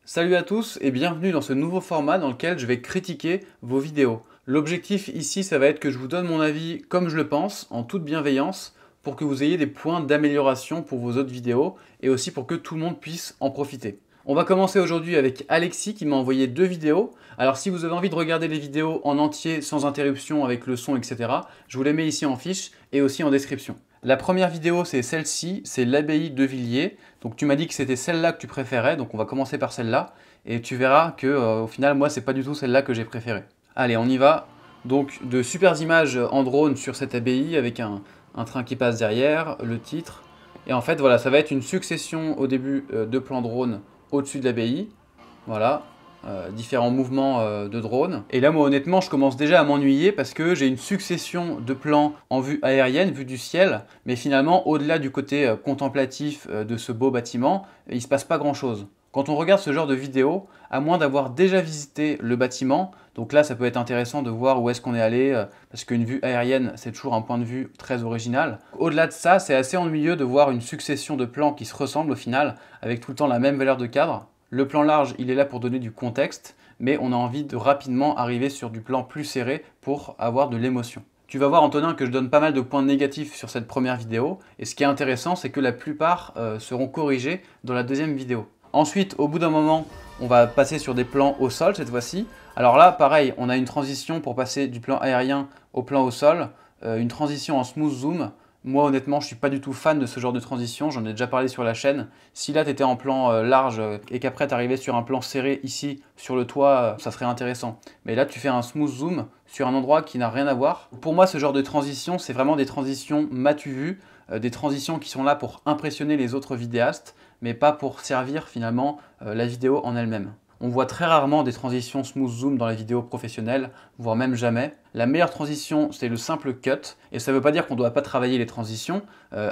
Salut à tous et bienvenue dans ce nouveau format dans lequel je vais critiquer vos vidéos. L'objectif ici, ça va être que je vous donne mon avis comme je le pense, en toute bienveillance, pour que vous ayez des points d'amélioration pour vos autres vidéos et aussi pour que tout le monde puisse en profiter. On va commencer aujourd'hui avec Alexis qui m'a envoyé deux vidéos. Alors si vous avez envie de regarder les vidéos en entier, sans interruption, avec le son, etc., je vous les mets ici en fiche et aussi en description. La première vidéo, c'est celle-ci, c'est l'abbaye de Villiers. Donc tu m'as dit que c'était celle-là que tu préférais, donc on va commencer par celle-là. Et tu verras que au final, moi, c'est pas du tout celle-là que j'ai préférée. Allez, on y va. Donc de super images en drone sur cette abbaye avec un train qui passe derrière, le titre. Et en fait, voilà, ça va être une succession au début de plans drone au-dessus de l'abbaye. Voilà, différents mouvements de drone. Et là, moi, honnêtement, je commence déjà à m'ennuyer parce que j'ai une succession de plans en vue aérienne, vue du ciel, mais finalement, au-delà du côté contemplatif de ce beau bâtiment, il se passe pas grand-chose. Quand on regarde ce genre de vidéo, à moins d'avoir déjà visité le bâtiment, donc là, ça peut être intéressant de voir où est-ce qu'on est allé, parce qu'une vue aérienne, c'est toujours un point de vue très original. Au-delà de ça, c'est assez ennuyeux de voir une succession de plans qui se ressemblent au final, avec tout le temps la même valeur de cadre. Le plan large, il est là pour donner du contexte, mais on a envie de rapidement arriver sur du plan plus serré pour avoir de l'émotion. Tu vas voir, Antonin, que je donne pas mal de points négatifs sur cette première vidéo, et ce qui est intéressant, c'est que la plupart seront corrigés dans la deuxième vidéo. Ensuite, au bout d'un moment, on va passer sur des plans au sol cette fois-ci. Alors là, pareil, on a une transition pour passer du plan aérien au plan au sol, une transition en smooth zoom. Moi, honnêtement, je suis pas du tout fan de ce genre de transition, j'en ai déjà parlé sur la chaîne. Si là, tu étais en plan large et qu'après, tu arrivais sur un plan serré ici, sur le toit, ça serait intéressant. Mais là, tu fais un smooth zoom sur un endroit qui n'a rien à voir. Pour moi, ce genre de transition, c'est vraiment des transitions m'as-tu vu, des transitions qui sont là pour impressionner les autres vidéastes, mais pas pour servir finalement la vidéo en elle-même. On voit très rarement des transitions smooth zoom dans les vidéos professionnelles, voire même jamais. La meilleure transition, c'est le simple cut, et ça ne veut pas dire qu'on ne doit pas travailler les transitions.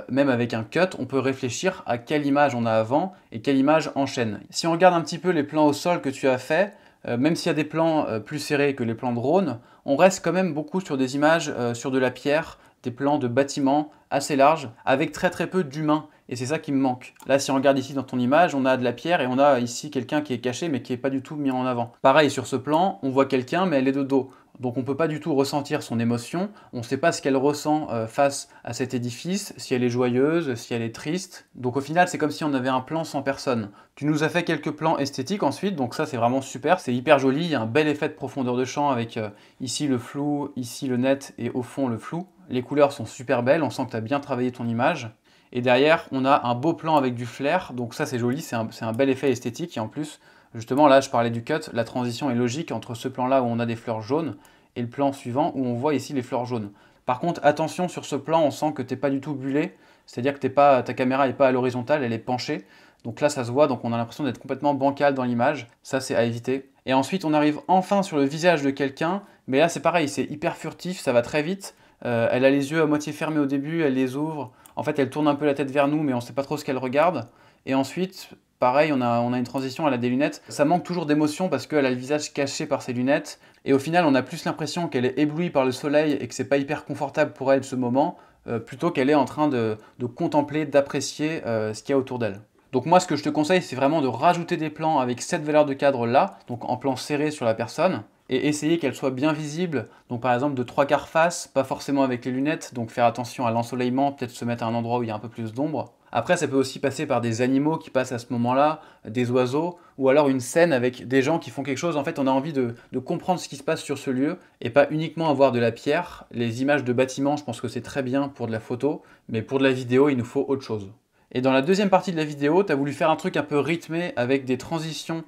Même avec un cut, on peut réfléchir à quelle image on a avant et quelle image enchaîne. Si on regarde un petit peu les plans au sol que tu as fait, même s'il y a des plans plus serrés que les plans drone, on reste quand même beaucoup sur des images sur de la pierre, des plans de bâtiments assez larges, avec très peu d'humains. Et c'est ça qui me manque. Là, si on regarde ici dans ton image, on a de la pierre et on a ici quelqu'un qui est caché mais qui n'est pas du tout mis en avant. Pareil, sur ce plan, on voit quelqu'un mais elle est de dos. Donc on ne peut pas du tout ressentir son émotion, on ne sait pas ce qu'elle ressent face à cet édifice, si elle est joyeuse, si elle est triste. Donc au final, c'est comme si on avait un plan sans personne. Tu nous as fait quelques plans esthétiques ensuite, donc ça c'est vraiment super, c'est hyper joli, il y a un bel effet de profondeur de champ avec ici le flou, ici le net et au fond le flou. Les couleurs sont super belles, on sent que tu as bien travaillé ton image. Et derrière, on a un beau plan avec du flair, donc ça c'est joli, c'est un bel effet esthétique. Et en plus, justement là je parlais du cut, la transition est logique entre ce plan là où on a des fleurs jaunes et le plan suivant où on voit ici les fleurs jaunes. Par contre, attention, sur ce plan, on sent que t'es pas du tout bullé, c'est-à-dire que ta caméra n'est pas à l'horizontale, elle est penchée. Donc là ça se voit, donc on a l'impression d'être complètement bancal dans l'image, ça c'est à éviter. Et ensuite on arrive enfin sur le visage de quelqu'un, mais là c'est pareil, c'est hyper furtif, ça va très vite. Elle a les yeux à moitié fermés au début, elle les ouvre. En fait, elle tourne un peu la tête vers nous, mais on ne sait pas trop ce qu'elle regarde. Et ensuite, pareil, on a une transition, elle a des lunettes. Ça manque toujours d'émotion parce qu'elle a le visage caché par ses lunettes. Et au final, on a plus l'impression qu'elle est éblouie par le soleil et que c'est pas hyper confortable pour elle ce moment, plutôt qu'elle est en train de contempler, d'apprécier ce qu'il y a autour d'elle. Donc moi, ce que je te conseille, c'est vraiment de rajouter des plans avec cette valeur de cadre là, donc en plan serré sur la personne, et essayer qu'elle soit bien visible, donc par exemple de 3/4 face, pas forcément avec les lunettes, donc faire attention à l'ensoleillement, peut-être se mettre à un endroit où il y a un peu plus d'ombre. Après, ça peut aussi passer par des animaux qui passent à ce moment-là, des oiseaux, ou alors une scène avec des gens qui font quelque chose. En fait, on a envie de comprendre ce qui se passe sur ce lieu, et pas uniquement avoir de la pierre. Les images de bâtiments, je pense que c'est très bien pour de la photo, mais pour de la vidéo, il nous faut autre chose. Et dans la deuxième partie de la vidéo, tu as voulu faire un truc un peu rythmé avec des transitions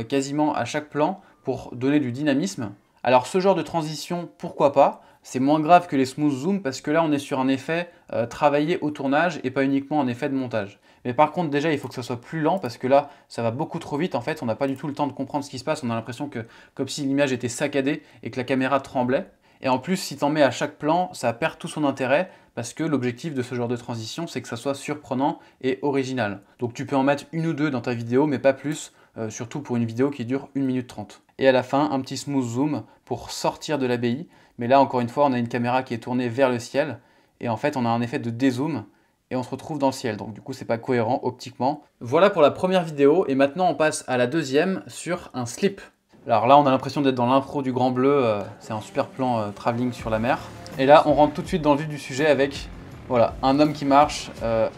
quasiment à chaque plan pour donner du dynamisme. Alors ce genre de transition, pourquoi pas? C'est moins grave que les smooth zoom parce que là on est sur un effet travaillé au tournage et pas uniquement un effet de montage. Mais par contre déjà il faut que ça soit plus lent parce que là ça va beaucoup trop vite en fait, on n'a pas du tout le temps de comprendre ce qui se passe, on a l'impression que comme si l'image était saccadée et que la caméra tremblait. Et en plus, si t'en mets à chaque plan, ça perd tout son intérêt parce que l'objectif de ce genre de transition, c'est que ça soit surprenant et original. Donc tu peux en mettre une ou deux dans ta vidéo, mais pas plus, surtout pour une vidéo qui dure 1 minute 30. Et à la fin, un petit smooth zoom pour sortir de l'abbaye. Mais là, encore une fois, on a une caméra qui est tournée vers le ciel. Et en fait, on a un effet de dézoom. et on se retrouve dans le ciel. Donc du coup, c'est pas cohérent optiquement. Voilà pour la première vidéo, et maintenant on passe à la deuxième sur un slip. Alors là, on a l'impression d'être dans l'intro du Grand Bleu, c'est un super plan travelling sur la mer. Et là, on rentre tout de suite dans le vif du sujet avec, voilà, un homme qui marche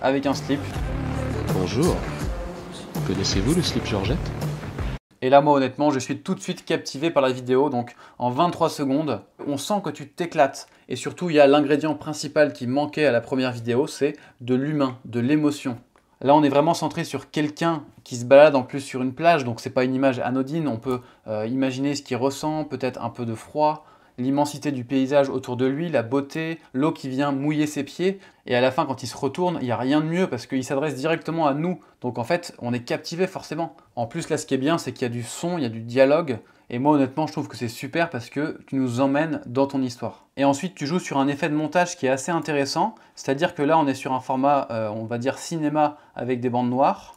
avec un slip. Bonjour, connaissez-vous le slip Georgette? Et là, moi, honnêtement, je suis tout de suite captivé par la vidéo. Donc, en 23 secondes, on sent que tu t'éclates. Et surtout, il y a l'ingrédient principal qui manquait à la première vidéo, c'est de l'humain, de l'émotion. Là, on est vraiment centré sur quelqu'un qui se balade en plus sur une plage. Donc, c'est pas une image anodine. On peut imaginer ce qu'il ressent, peut-être un peu de froid, l'immensité du paysage autour de lui, la beauté, l'eau qui vient mouiller ses pieds. Et à la fin, quand il se retourne, il n'y a rien de mieux parce qu'il s'adresse directement à nous. Donc en fait, on est captivé forcément. En plus, là, ce qui est bien, c'est qu'il y a du son, il y a du dialogue. Et moi, honnêtement, je trouve que c'est super parce que tu nous emmènes dans ton histoire. Et ensuite, tu joues sur un effet de montage qui est assez intéressant. C'est-à-dire que là, on est sur un format, on va dire, cinéma avec des bandes noires.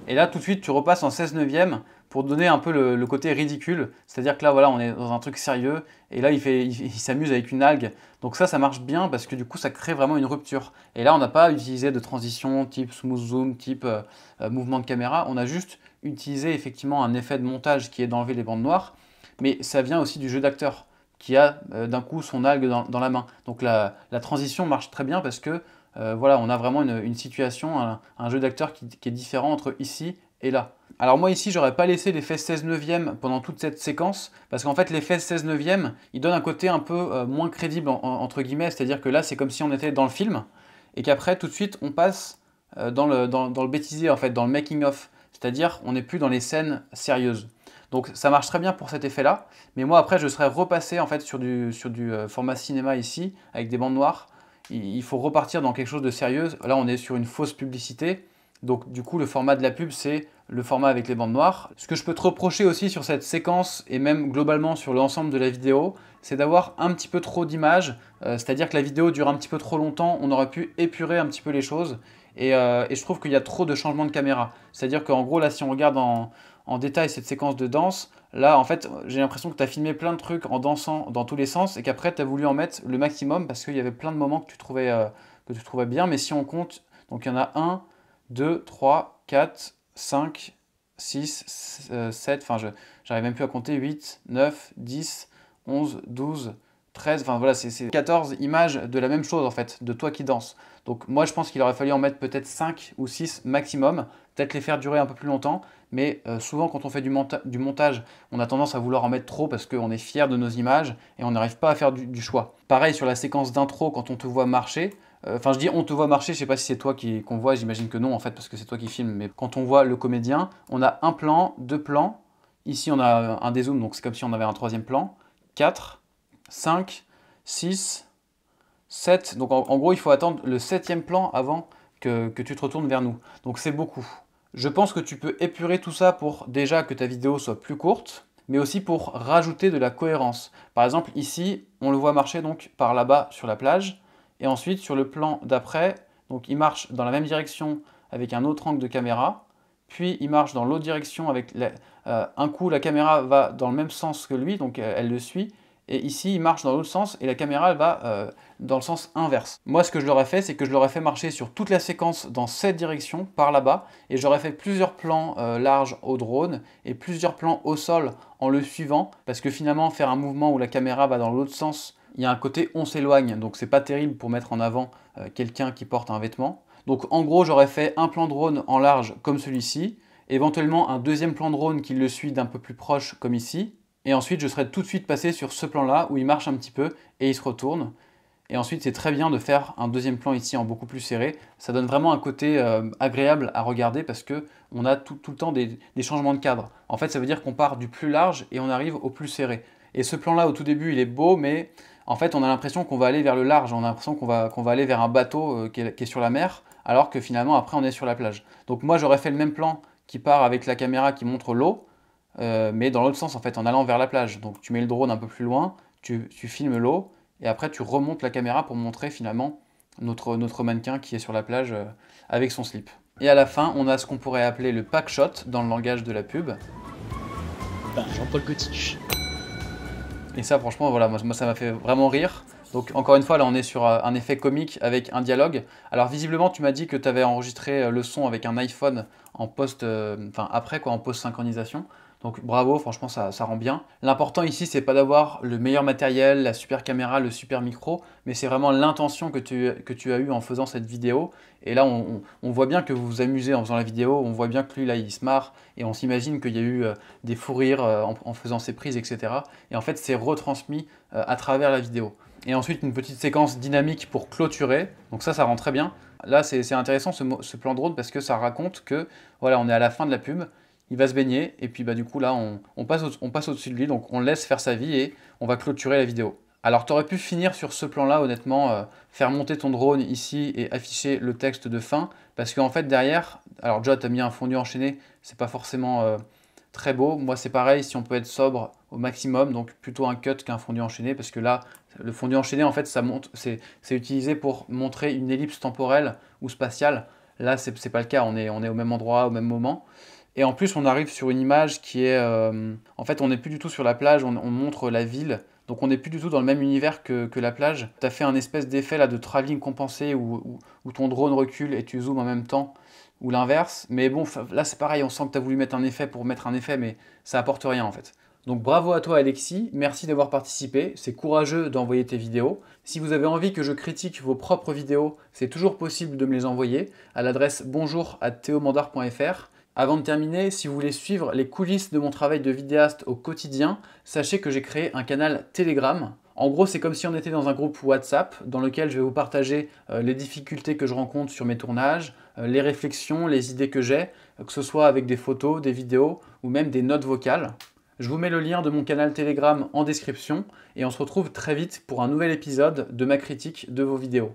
Et là, tout de suite, tu repasses en 16/9 pour donner un peu le côté ridicule. C'est-à-dire que là, voilà, on est dans un truc sérieux. Et là, il s'amuse avec une algue. Donc ça marche bien parce que du coup, ça crée vraiment une rupture. Et là, on n'a pas utilisé de transition type smooth zoom, type mouvement de caméra. On a juste utilisé effectivement un effet de montage qui est d'enlever les bandes noires. Mais ça vient aussi du jeu d'acteur qui a d'un coup son algue dans la main. Donc la transition marche très bien parce que voilà, on a vraiment une situation, un jeu d'acteur qui est différent entre ici et là. Alors moi ici, j'aurais pas laissé l'effet 16/9 pendant toute cette séquence, parce qu'en fait l'effet 16/9, il donne un côté un peu moins crédible entre guillemets, c'est-à-dire que là c'est comme si on était dans le film, et qu'après tout de suite on passe dans le bêtisier en fait, dans le making of, c'est-à-dire on n'est plus dans les scènes sérieuses. Donc ça marche très bien pour cet effet-là, mais moi après je serais repassé en fait sur du format cinéma ici, avec des bandes noires. Il faut repartir dans quelque chose de sérieux. Là on est sur une fausse publicité, donc du coup le format de la pub c'est le format avec les bandes noires. Ce que je peux te reprocher aussi sur cette séquence, et même globalement sur l'ensemble de la vidéo, c'est d'avoir un petit peu trop d'images, c'est-à-dire que la vidéo dure un petit peu trop longtemps, on aurait pu épurer un petit peu les choses, et je trouve qu'il y a trop de changements de caméra. C'est-à-dire qu'en gros, là, si on regarde en détail cette séquence de danse, là, en fait, j'ai l'impression que tu as filmé plein de trucs en dansant dans tous les sens, et qu'après, tu as voulu en mettre le maximum, parce qu'il y avait plein de moments que tu trouvais bien, mais si on compte, donc il y en a 1, 2, 3, 4, 5, 6, 7, enfin j'arrive même plus à compter, 8, 9, 10, 11, 12, 13, enfin voilà, c'est 14 images de la même chose en fait, de toi qui danses. Donc moi je pense qu'il aurait fallu en mettre peut-être 5 ou 6 maximum, peut-être les faire durer un peu plus longtemps, mais souvent quand on fait du montage, on a tendance à vouloir en mettre trop parce qu'on est fier de nos images et on n'arrive pas à faire du choix. Pareil sur la séquence d'intro quand on te voit marcher. Enfin, je dis on te voit marcher, je sais pas si c'est toi qu'on voit, j'imagine que non en fait, parce que c'est toi qui filmes, mais quand on voit le comédien, on a un plan, deux plans, ici on a un dézoom, donc c'est comme si on avait un troisième plan, 4, 5, 6, 7, donc en gros il faut attendre le 7e plan avant que tu te retournes vers nous, donc c'est beaucoup. Je pense que tu peux épurer tout ça pour déjà que ta vidéo soit plus courte, mais aussi pour rajouter de la cohérence. Par exemple ici, on le voit marcher donc par là-bas sur la plage, et ensuite, sur le plan d'après, donc il marche dans la même direction avec un autre angle de caméra, puis il marche dans l'autre direction avec un coup la caméra va dans le même sens que lui, donc elle le suit, et ici il marche dans l'autre sens et la caméra elle va dans le sens inverse. Moi ce que je l'aurais fait, c'est que je l'aurais fait marcher sur toute la séquence dans cette direction, par là-bas, et j'aurais fait plusieurs plans larges au drone et plusieurs plans au sol en le suivant, parce que finalement faire un mouvement où la caméra va dans l'autre sens, il y a un côté on s'éloigne, donc c'est pas terrible pour mettre en avant quelqu'un qui porte un vêtement. Donc en gros j'aurais fait un plan drone en large comme celui-ci, éventuellement un deuxième plan drone qui le suit d'un peu plus proche comme ici, et ensuite je serais tout de suite passé sur ce plan là où il marche un petit peu et il se retourne. Et ensuite c'est très bien de faire un deuxième plan ici en beaucoup plus serré, ça donne vraiment un côté agréable à regarder parce que on a tout le temps des changements de cadre. En fait ça veut dire qu'on part du plus large et on arrive au plus serré. Et ce plan là au tout début il est beau, mais en fait, on a l'impression qu'on va aller vers le large, on a l'impression qu'on va aller vers un bateau qui est sur la mer, alors que finalement, après, on est sur la plage. Donc moi, j'aurais fait le même plan qui part avec la caméra qui montre l'eau, mais dans l'autre sens, en fait, en allant vers la plage. Donc tu mets le drone un peu plus loin, tu filmes l'eau, et après, tu remontes la caméra pour montrer finalement notre mannequin qui est sur la plage avec son slip. Et à la fin, on a ce qu'on pourrait appeler le pack shot dans le langage de la pub. Jean-Paul Gotich. Et ça, franchement, voilà, moi ça m'a fait vraiment rire. Donc encore une fois, là on est sur un effet comique avec un dialogue. Alors visiblement, tu m'as dit que tu avais enregistré le son avec un iPhone en post, après quoi, en post-synchronisation. Donc bravo, franchement ça rend bien. L'important ici, c'est pas d'avoir le meilleur matériel, la super caméra, le super micro, mais c'est vraiment l'intention que tu as eue en faisant cette vidéo. Et là, on voit bien que vous vous amusez en faisant la vidéo, on voit bien que lui là il se marre, et on s'imagine qu'il y a eu des fous rires en faisant ses prises, etc. Et en fait, c'est retransmis à travers la vidéo. Et ensuite, une petite séquence dynamique pour clôturer. Donc ça rend très bien. Là, c'est intéressant ce plan drone parce que ça raconte que voilà, on est à la fin de la pub, il va se baigner, et puis bah, du coup là, on passe au-dessus de lui, donc on le laisse faire sa vie et on va clôturer la vidéo. Alors tu aurais pu finir sur ce plan-là, honnêtement, faire monter ton drone ici et afficher le texte de fin, parce qu'en fait derrière, alors déjà tu as mis un fondu enchaîné, c'est pas forcément très beau. Moi c'est pareil, si on peut être sobre au maximum, donc plutôt un cut qu'un fondu enchaîné, parce que là, le fondu enchaîné, en fait, c'est utilisé pour montrer une ellipse temporelle ou spatiale. Là, c'est pas le cas, on est au même endroit, au même moment. Et en plus, on arrive sur une image qui est... en fait, on n'est plus du tout sur la plage, on montre la ville. Donc on n'est plus du tout dans le même univers que la plage. Tu as fait un espèce d'effet là de travelling compensé où ton drone recule et tu zoomes en même temps, ou l'inverse. Mais bon, là c'est pareil, on sent que tu as voulu mettre un effet pour mettre un effet, mais ça apporte rien en fait. Donc bravo à toi Alexis, merci d'avoir participé, c'est courageux d'envoyer tes vidéos. Si vous avez envie que je critique vos propres vidéos, c'est toujours possible de me les envoyer à l'adresse bonjour@theomandar.fr. Avant de terminer, si vous voulez suivre les coulisses de mon travail de vidéaste au quotidien, sachez que j'ai créé un canal Telegram. En gros, c'est comme si on était dans un groupe WhatsApp dans lequel je vais vous partager les difficultés que je rencontre sur mes tournages, les réflexions, les idées que j'ai, que ce soit avec des photos, des vidéos ou même des notes vocales. Je vous mets le lien de mon canal Telegram en description et on se retrouve très vite pour un nouvel épisode de ma critique de vos vidéos.